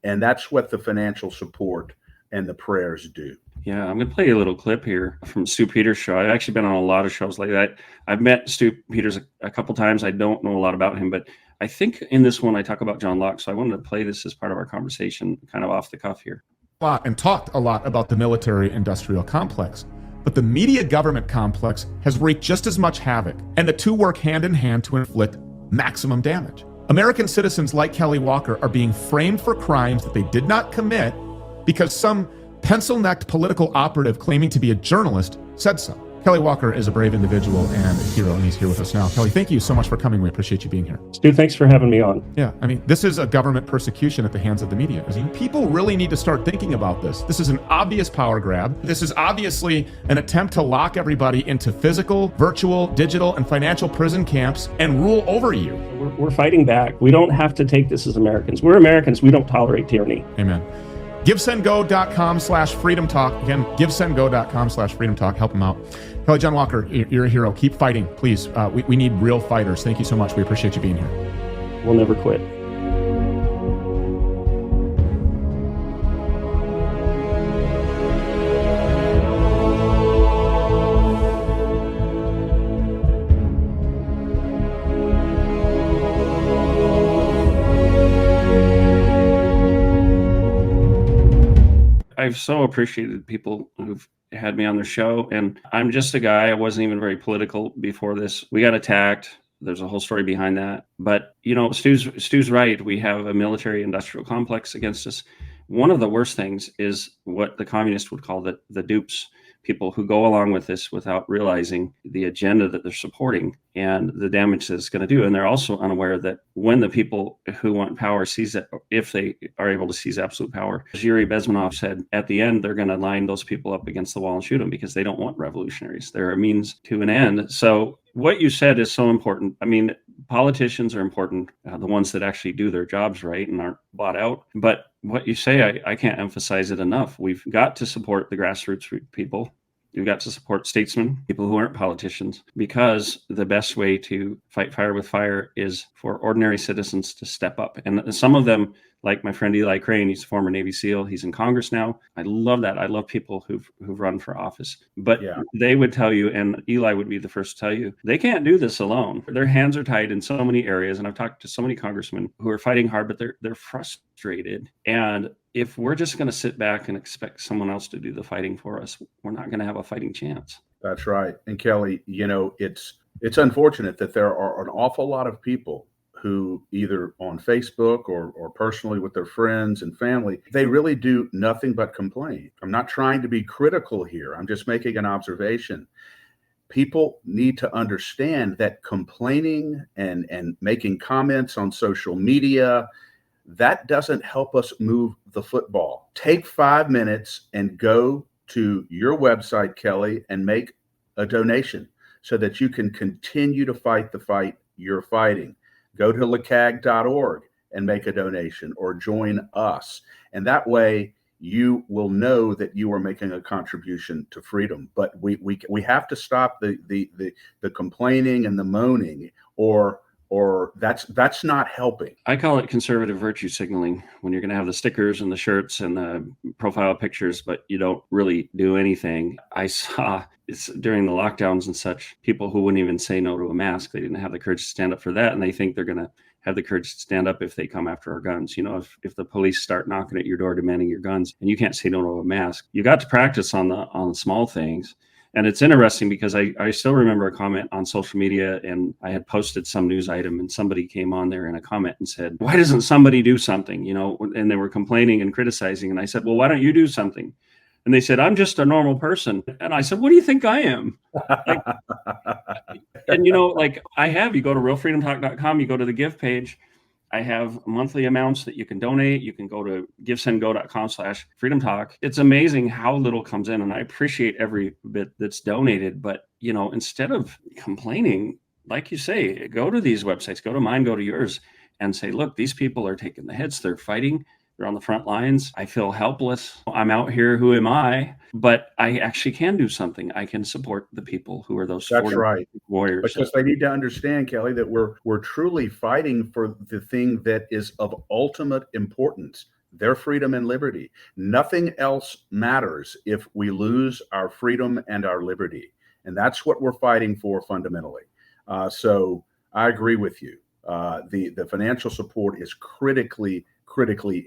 And that's what the financial support and the prayers do. Yeah, I'm going to play a little clip here from Stu Peters' show. I've actually been on a lot of shows like that. I've met Stu Peters a couple times. I don't know a lot about him, but I think in this one I talk about John Locke. So I wanted to play this as part of our conversation, kind of off the cuff here. And talked a lot about the military-industrial complex. But the media-government complex has wreaked just as much havoc, and the two work hand in hand to inflict maximum damage. American citizens like Kelly Walker are being framed for crimes that they did not commit because some pencil-necked political operative claiming to be a journalist said so. Kelly Walker is a brave individual and a hero, and he's here with us now. Kelly, thank you so much for coming. We appreciate you being here. Stu, thanks for having me on. Yeah, I mean, this is a government persecution at the hands of the media. People really need to start thinking about this. This is an obvious power grab. This is obviously an attempt to lock everybody into physical, virtual, digital, and financial prison camps and rule over you. We're fighting back. We don't have to take this as Americans. We're Americans. We don't tolerate tyranny. Amen. GiveSendGo.com/Freedom Talk. Again, GiveSendGo.com/Freedom Talk. Help them out. Kelly John Walker, you're a hero. Keep fighting, please. We need real fighters. Thank you so much. We appreciate you being here. We'll never quit. I've so appreciated people who've had me on their show, and I'm just a guy. I wasn't even very political before this. We got attacked. There's a whole story behind that. But, Stu's right. We have a military industrial complex against us. One of the worst things is what the communists would call the dupes, people who go along with this without realizing the agenda that they're supporting and the damage that it's going to do. And they're also unaware that when the people who want power seize it, if they are able to seize absolute power, as Yuri Bezmenov said, at the end, they're going to line those people up against the wall and shoot them because they don't want revolutionaries. They're a means to an end. So what you said is so important. I mean, politicians are important, the ones that actually do their jobs right and aren't bought out. But what you say, I can't emphasize it enough. We've got to support the grassroots people. We've got to support statesmen, people who aren't politicians, because the best way to fight fire with fire is for ordinary citizens to step up. And some of them, like my friend Eli Crane, he's a former Navy SEAL. He's in Congress now. I love that. I love people who've run for office. But they would tell you, and Eli would be the first to tell you, they can't do this alone. Their hands are tied in so many areas. And I've talked to so many congressmen who are fighting hard, but they're frustrated. And if we're just going to sit back and expect someone else to do the fighting for us, we're not going to have a fighting chance. That's right. And Kelly, it's unfortunate that there are an awful lot of people who either on Facebook or personally with their friends and family, they really do nothing but complain. I'm not trying to be critical here. I'm just making an observation. People need to understand that complaining and making comments on social media, that doesn't help us move the football. Take 5 minutes and go to your website, Kelly, and make a donation so that you can continue to fight the fight you're fighting. Go to LACAG.org and make a donation or join us. And that way you will know that you are making a contribution to freedom. But we have to stop the complaining and the moaning, or that's not helping. I call it conservative virtue signaling, when you're going to have the stickers and the shirts and the profile pictures, but you don't really do anything. I saw it's during the lockdowns and such, people who wouldn't even say no to a mask. They didn't have the courage to stand up for that. And they think they're going to have the courage to stand up if they come after our guns. If the police start knocking at your door demanding your guns and you can't say no to a mask, you got to practice on the small things. And it's interesting because I still remember a comment on social media, and I had posted some news item and somebody came on there in a comment and said, why doesn't somebody do something? And they were complaining and criticizing. And I said, well, why don't you do something? And they said, I'm just a normal person. And I said, what do you think I am? You go to realfreedomtalk.com, you go to the give page. I have monthly amounts that you can donate. You can go to givesendgo.com/freedomtalk. It's amazing how little comes in, and I appreciate every bit that's donated. But, instead of complaining, like you say, go to these websites, go to mine, go to yours, and say, look, these people are taking the hits. They're fighting. They're on the front lines. I feel helpless. I'm out here. Who am I? But I actually can do something. I can support the people who are those warriors. Because they need to understand, Kelly, that we're truly fighting for the thing that is of ultimate importance, their freedom and liberty. Nothing else matters if we lose our freedom and our liberty. And that's what we're fighting for fundamentally. So I agree with you. The financial support is critically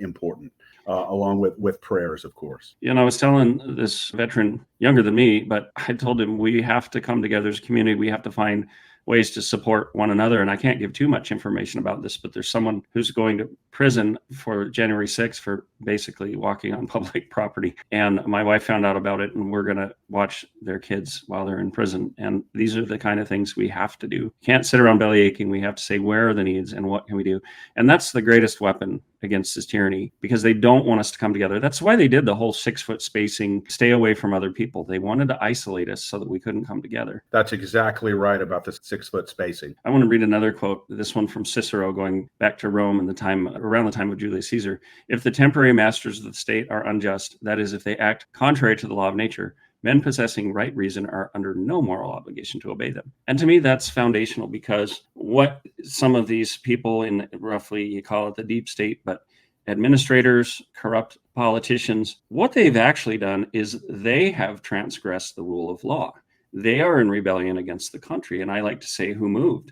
important, along with prayers, of course. I was telling this veteran younger than me, but I told him we have to come together as a community. We have to find ways to support one another. And I can't give too much information about this, but there's someone who's going to prison for January 6th for basically walking on public property. And my wife found out about it, and we're going to watch their kids while they're in prison. And these are the kind of things we have to do. Can't sit around belly aching. We have to say, where are the needs and what can we do? And that's the greatest weapon against this tyranny, because they don't want us to come together. That's why they did the whole 6-foot spacing, stay away from other people. They wanted to isolate us so that we couldn't come together. That's exactly right about the 6-foot spacing. I want to read another quote, this one from Cicero, going back to Rome and around the time of Julius Caesar. If the temporary masters of the state are unjust, that is, if they act contrary to the law of nature, men possessing right reason are under no moral obligation to obey them. And to me, that's foundational, because what some of these people in, roughly, you call it the deep state, but administrators, corrupt politicians, what they've actually done is they have transgressed the rule of law. They are in rebellion against the country. And I like to say, who moved?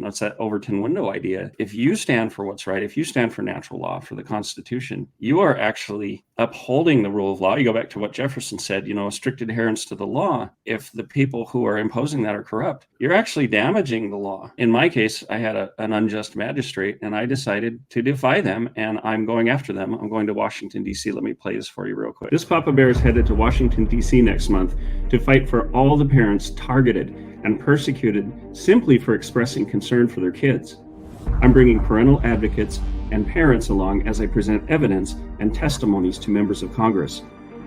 It's that Overton window idea. If you stand for what's right, if you stand for natural law, for the Constitution, you are actually upholding the rule of law. You go back to what Jefferson said, a strict adherence to the law. If the people who are imposing that are corrupt, you're actually damaging the law. In my case, I had an unjust magistrate, and I decided to defy them, and I'm going after them. I'm going to Washington, D.C. Let me play this for you real quick. This Papa Bear is headed to Washington, D.C. next month to fight for all the parents targeted and persecuted simply for expressing concern for their kids. I'm bringing parental advocates and parents along as I present evidence and testimonies to members of Congress.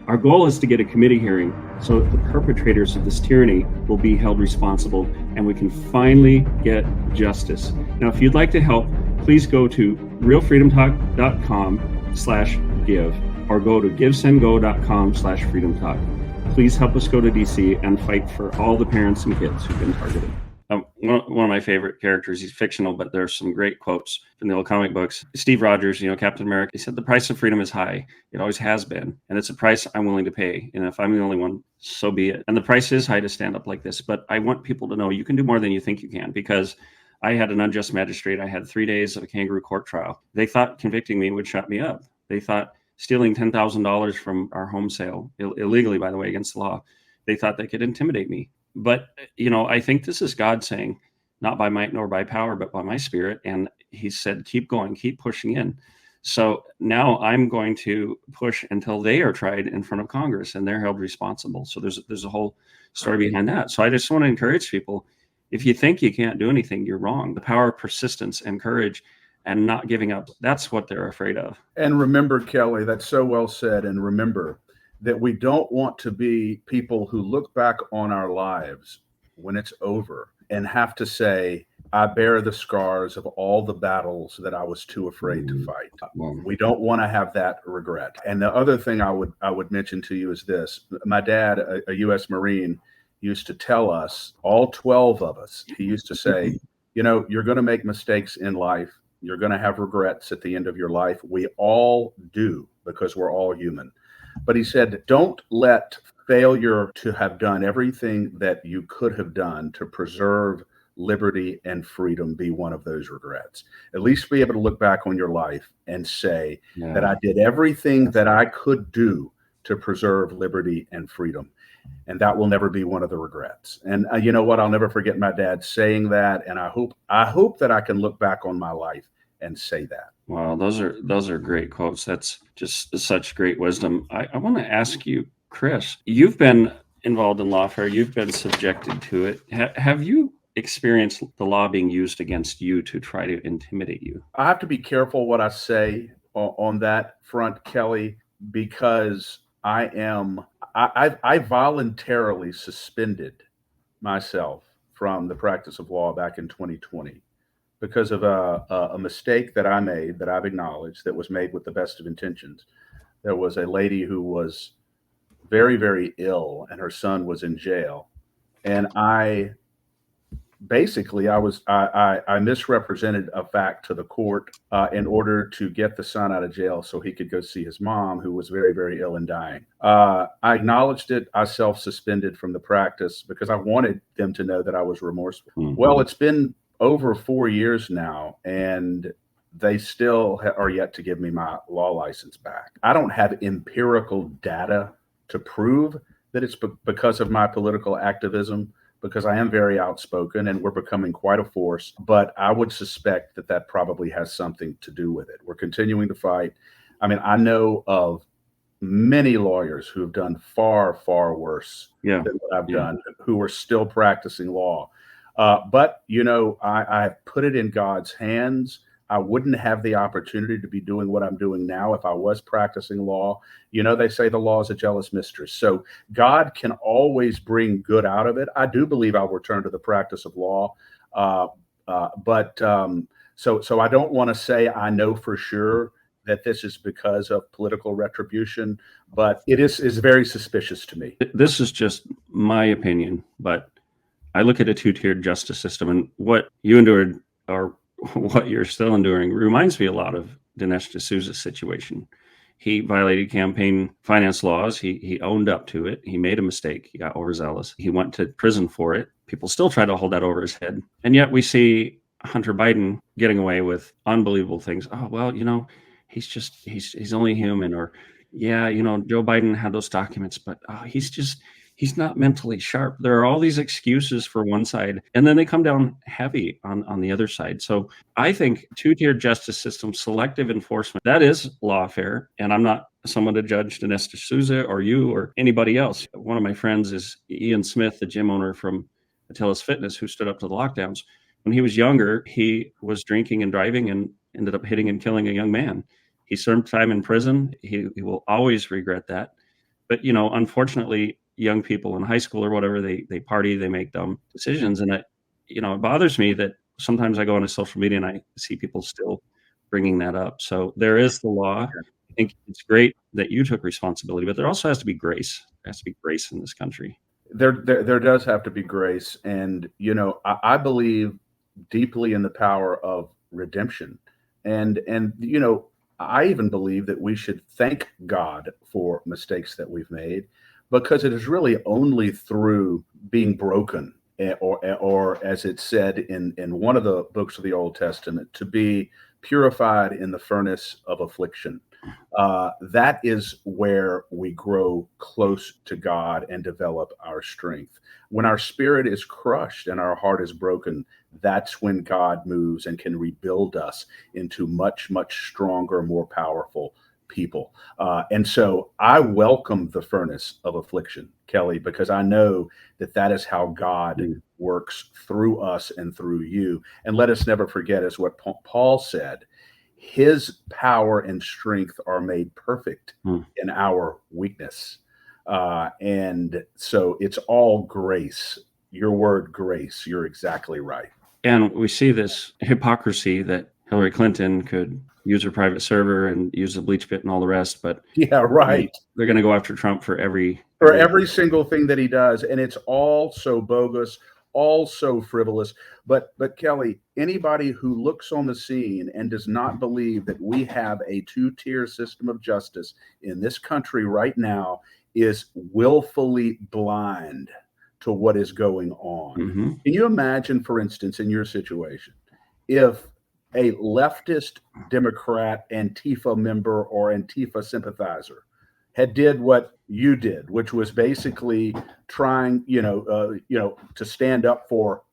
Our goal is to get a committee hearing so that the perpetrators of this tyranny will be held responsible and we can finally get justice. Now, if you'd like to help, please go to realfreedomtalk.com/give or go to givesendgo.com/freedomtalk. Please help us go to DC and fight for all the parents and kids who've been targeted. One of my favorite characters, he's fictional, but there's some great quotes from the old comic books. Steve Rogers, Captain America, he said, the price of freedom is high. It always has been. And it's a price I'm willing to pay. And if I'm the only one, so be it. And the price is high to stand up like this. But I want people to know you can do more than you think you can, because I had an unjust magistrate. I had 3 days of a kangaroo court trial. They thought convicting me would shut me up. They thought stealing $10,000 from our home sale, illegally, by the way, against the law, they thought they could intimidate me. But, I think this is God saying, not by might nor by power, but by my spirit. And he said, keep going, keep pushing in. So now I'm going to push until they are tried in front of Congress and they're held responsible. So there's a whole story behind that. So I just want to encourage people, if you think you can't do anything, you're wrong. The power of persistence and courage and not giving up, that's what they're afraid of. And remember, Kelly, that's so well said. And remember that we don't want to be people who look back on our lives when it's over and have to say, I bear the scars of all the battles that I was too afraid to fight. We don't want to have that regret. And the other thing I would mention to you is this. My dad, a U.S. Marine, used to tell us, all 12 of us, he used to say, you're going to make mistakes in life. You're going to have regrets at the end of your life. We all do, because we're all human. But he said, don't let failure to have done everything that you could have done to preserve liberty and freedom be one of those regrets. At least be able to look back on your life and say that I did everything that I could do to preserve liberty and freedom. And that will never be one of the regrets. And you know what? I'll never forget my dad saying that. And I hope that I can look back on my life and say that. Wow, those are great quotes. That's just such great wisdom. I want to ask you, Chris, you've been involved in lawfare. You've been subjected to it. Have you experienced the law being used against you to try to intimidate you? I have to be careful what I say on that front, Kelly, because I voluntarily suspended myself from the practice of law back in 2020 because of a mistake that I made, that I've acknowledged, that was made with the best of intentions. There was a lady who was very, very ill and her son was in jail. And I misrepresented a fact to the court in order to get the son out of jail so he could go see his mom, who was very, very ill and dying. I acknowledged it. I self-suspended from the practice because I wanted them to know that I was remorseful. Mm-hmm. Well, it's been over 4 years now, and they still are yet to give me my law license back. I don't have empirical data to prove that it's because of my political activism, because I am very outspoken and we're becoming quite a force. But I would suspect that probably has something to do with it. We're continuing to fight. I mean, I know of many lawyers who have done far, far worse than what I've done, who are still practicing law. But, I have put it in God's hands. I wouldn't have the opportunity to be doing what I'm doing now if I was practicing law. They say the law is a jealous mistress. So God can always bring good out of it. I do believe I'll return to the practice of law. So I don't want to say I know for sure that this is because of political retribution, but it is very suspicious to me. This is just my opinion, but I look at a two-tiered justice system, and what you endured, or what you're still enduring, reminds me a lot of Dinesh D'Souza's situation. He violated campaign finance laws. He owned up to it. He made a mistake. He got overzealous. He went to prison for it. People still try to hold that over his head. And yet we see Hunter Biden getting away with unbelievable things. Oh, well, he's only human. Or, Joe Biden had those documents, but he's not mentally sharp. There are all these excuses for one side, and then they come down heavy on the other side. So I think two-tiered justice system, selective enforcement, that is lawfare. And I'm not someone to judge Dinesh D'Souza or you or anybody else. One of my friends is Ian Smith, the gym owner from Attila's Fitness, who stood up to the lockdowns. When he was younger, he was drinking and driving and ended up hitting and killing a young man. He served time in prison. He will always regret that. But, unfortunately, young people in high school or whatever, they party, they make dumb decisions. And it bothers me that sometimes I go on social media and I see people still bringing that up. So there is the law. I think it's great that you took responsibility, but there also has to be grace. There has to be grace in this country. There does have to be grace. And, I believe deeply in the power of redemption. And I even believe that we should thank God for mistakes that we've made, because it is really only through being broken, or as it said in one of the books of the Old Testament, to be purified in the furnace of affliction. That is where we grow close to God and develop our strength. When our spirit is crushed and our heart is broken, that's when God moves and can rebuild us into much, much stronger, more powerful people. And so I welcome the furnace of affliction, Kelly, because I know that that is how God works through us and through you. And let us never forget, as what Paul said, his power and strength are made perfect in our weakness. And so it's all grace. Your word, grace. You're exactly right. And we see this hypocrisy that Hillary Clinton could use her private server and use the bleach pit and all the rest, but Yeah, right. They're going to go after Trump for every single thing that he does, and it's all so bogus, all so frivolous. But Kelly, anybody who looks on the scene and does not believe that we have a two-tier system of justice in this country right now is willfully blind to what is going on. Can you imagine, for instance, in your situation, if a leftist Democrat Antifa member or Antifa sympathizer had did what you did, which was basically trying, to stand up for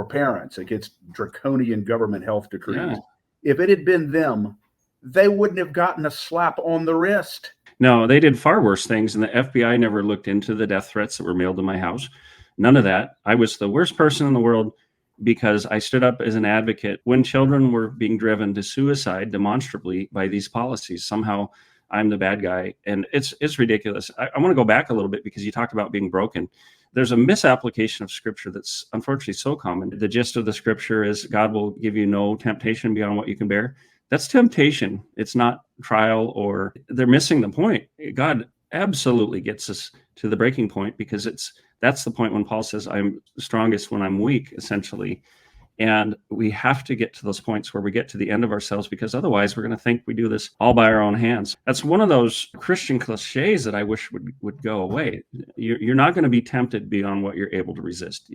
parents against draconian government health decrees. Yeah. If it had been them, they wouldn't have gotten a slap on the wrist. No, they did far worse things, and the FBI never looked into the death threats that were mailed to my house. None of that. I was the worst person in the world because I stood up as an advocate when children were being driven to suicide demonstrably by these policies. Somehow I'm the bad guy, and it's ridiculous. I want to go back a little bit because you talked about being broken. There's a misapplication of scripture that's unfortunately so common. The gist of the scripture is God will give you no temptation beyond what you can bear. That's temptation. It's not trial, or they're missing the point. God absolutely gets us to the breaking point because that's the point when Paul says I'm strongest when I'm weak, essentially. And we have to get to those points where we get to the end of ourselves, because otherwise we're going to think we do this all by our own hands. That's one of those Christian cliches that I wish would go away. You're not going to be tempted beyond what you're able to resist.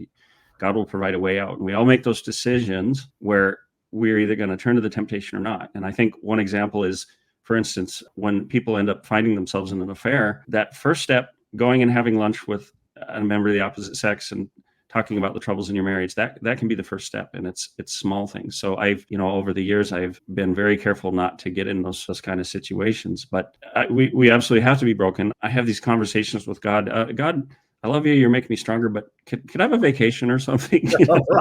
God will provide a way out. And we all make those decisions where we're either going to turn to the temptation or not. And I think one example is, for instance, when people end up finding themselves in an affair, that first step, going and having lunch with a member of the opposite sex and talking about the troubles in your marriage, that can be the first step, and it's small things. So I've, over the years, I've been very careful not to get in those kind of situations. But we absolutely have to be broken. I have these conversations with God. God, I love you. You're making me stronger, but could I have a vacation or something?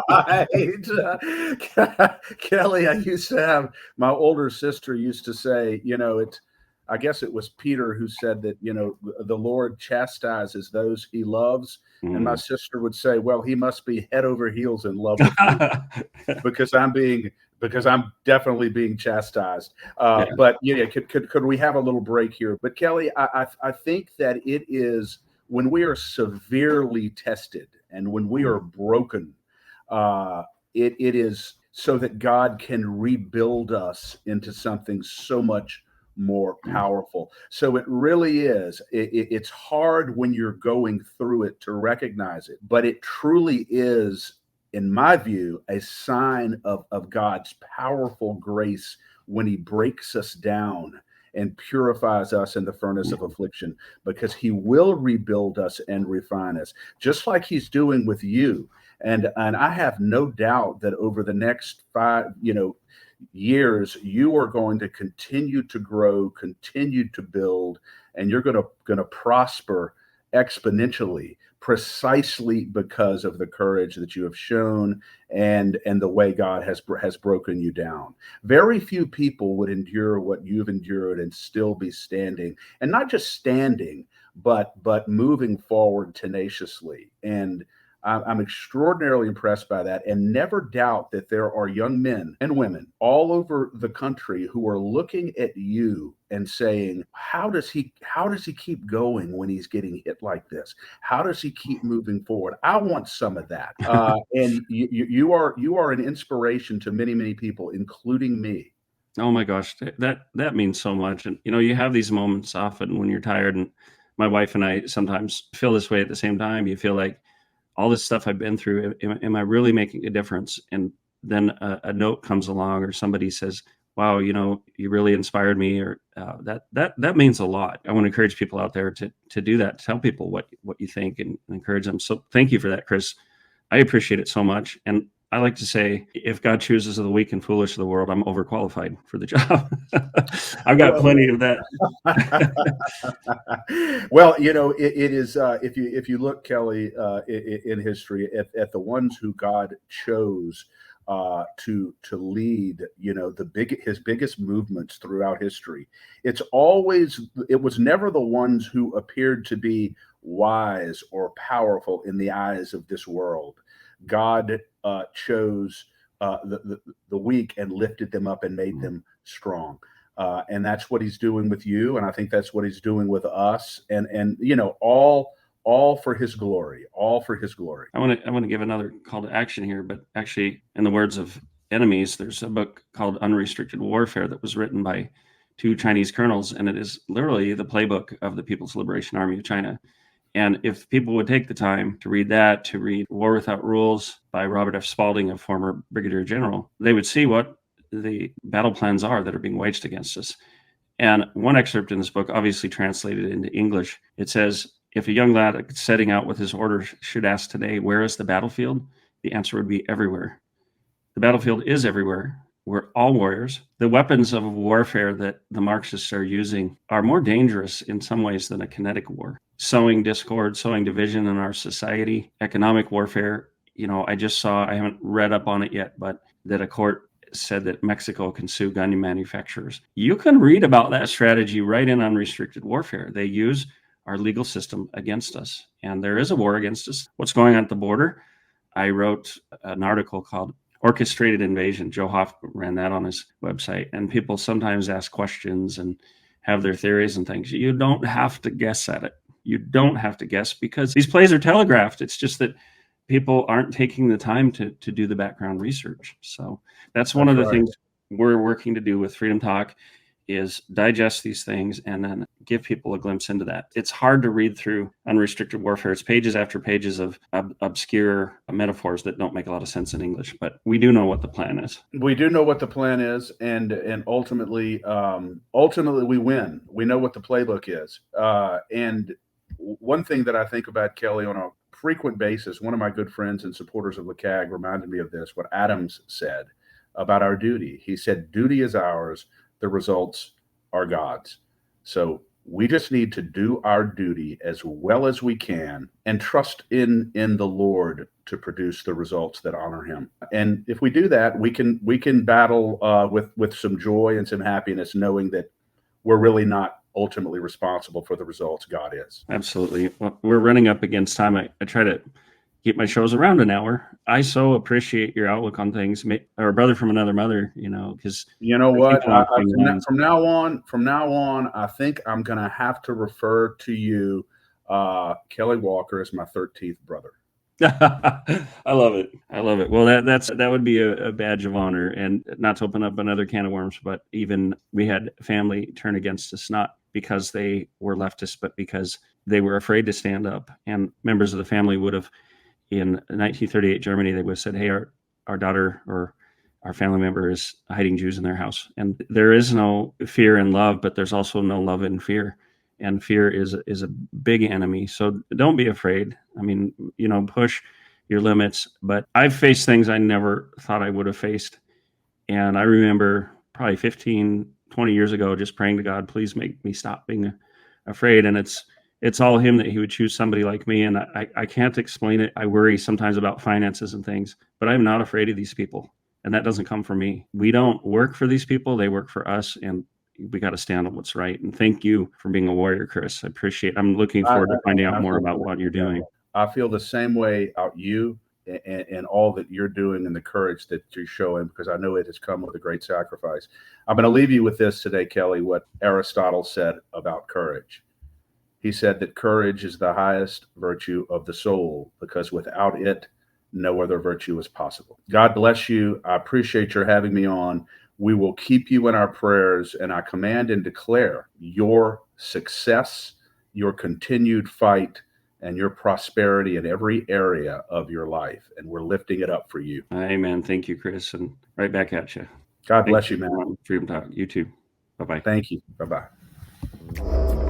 Right. Kelly, I used to have, my older sister used to say, I guess it was Peter who said that, the Lord chastises those he loves. And my sister would say, well, he must be head over heels in love with me because I'm definitely being chastised. But could we have a little break here? But Kelly, I think that it is when we are severely tested and when we are broken, it is so that God can rebuild us into something so much more powerful. So it really is. It's hard when you're going through it to recognize it, but it truly is, in my view, a sign of God's powerful grace when he breaks us down and purifies us in the furnace of affliction, because he will rebuild us and refine us, just like he's doing with you. And I have no doubt that over the next 5 years, you are going to continue to grow, continue to build, and you're going to prosper exponentially, precisely because of the courage that you have shown and the way God has broken you down. Very few people would endure what you've endured and still be standing, and not just standing, but moving forward tenaciously. And I'm extraordinarily impressed by that, and never doubt that there are young men and women all over the country who are looking at you and saying, how does he keep going when he's getting hit like this? How does he keep moving forward? I want some of that. And you are an inspiration to many, many people, including me. Oh my gosh, that means so much. And you have these moments often when you're tired, and my wife and I sometimes feel this way at the same time. You feel like, all this stuff I've been through, am I really making a difference? And then a note comes along, or somebody says, wow, you really inspired me, or that means a lot. I want to encourage people out there to do that. Tell people what you think and encourage them. So thank you for that, Chris. I appreciate it so much. And I like to say, if God chooses the weak and foolish of the world, I'm overqualified for the job. I've got plenty of that. Well, it is. If you look, Kelly, in history at the ones who God chose to lead, his biggest movements throughout history, it was never the ones who appeared to be wise or powerful in the eyes of this world. God chose the weak and lifted them up and made them strong. And that's what he's doing with you. And I think that's what he's doing with us. And all for his glory, all for his glory. I want to give another call to action here, but actually, in the words of enemies, there's a book called Unrestricted Warfare that was written by 2 Chinese colonels, and it is literally the playbook of the People's Liberation Army of China. And if people would take the time to read that, to read War Without Rules by Robert F. Spalding, a former brigadier general, they would see what the battle plans are that are being waged against us. And one excerpt in this book, obviously translated into English, it says, if a young lad setting out with his orders should ask today, where is the battlefield? The answer would be everywhere. The battlefield is everywhere. We're all warriors. The weapons of warfare that the Marxists are using are more dangerous in some ways than a kinetic war. Sowing discord, sowing division in our society, economic warfare. I just saw, I haven't read up on it yet, but that a court said that Mexico can sue gun manufacturers. You can read about that strategy right in Unrestricted Warfare. They use our legal system against us, and there is a war against us. What's going on at the border? I wrote an article called Orchestrated Invasion. Joe Hoff ran that on his website, and people sometimes ask questions and have their theories and things. You don't have to guess at it. You don't have to guess, because these plays are telegraphed. It's just that people aren't taking the time to do the background research. So that's one of the things we're working to do with Freedom Talk, is digest these things and then give people a glimpse into that. It's hard to read through Unrestricted Warfare. It's pages after pages of obscure metaphors that don't make a lot of sense in English, but we do know what the plan is. We do know what the plan is, and ultimately we win. We know what the playbook is. And one thing that I think about, Kelly, on a frequent basis, one of my good friends and supporters of LACAG reminded me of this, what Adams said about our duty. He said, duty is ours, the results are God's. So we just need to do our duty as well as we can and trust in the Lord to produce the results that honor him. And if we do that, we can battle with some joy and some happiness, knowing that we're really not ultimately responsible for the results. God is. Absolutely. Well, we're running up against time. I try to keep my shows around an hour. I so appreciate your outlook on things. Or brother from another mother, because you know what? From now on, I think I'm going to have to refer to you, Kelly Walker, as my 13th brother. I love it. I love it. Well, that would be a badge of honor, and not to open up another can of worms, but even we had family turn against us, not because they were leftists, but because they were afraid to stand up. And members of the family would have, in 1938 Germany, they would have said, hey, our daughter or our family member is hiding Jews in their house. And there is no fear in love, but there's also no love in fear. And fear is a big enemy. So don't be afraid. I mean, push your limits. But I've faced things I never thought I would have faced. And I remember probably 15, 20 years ago, just praying to God, please make me stop being afraid. And it's all him that he would choose somebody like me. And I can't explain it. I worry sometimes about finances and things, but I'm not afraid of these people. And that doesn't come from me. We don't work for these people. They work for us. And we got to stand on what's right. And thank you for being a warrior, Chris. I appreciate it. I'm looking forward to finding out more about what you're doing. I feel the same way about you and all that you're doing and the courage that you're showing, because I know it has come with a great sacrifice. I'm going to leave you with this today, Kelly, what Aristotle said about courage. He said that courage is the highest virtue of the soul, because without it, no other virtue is possible. God bless you. I appreciate your having me on. We will keep you in our prayers, and I command and declare your success, your continued fight, and your prosperity in every area of your life. And we're lifting it up for you. Amen. Thank you, Chris. And right back at you. God bless you, man. Freedom Talk. You too. Bye bye. Thank you. Bye bye.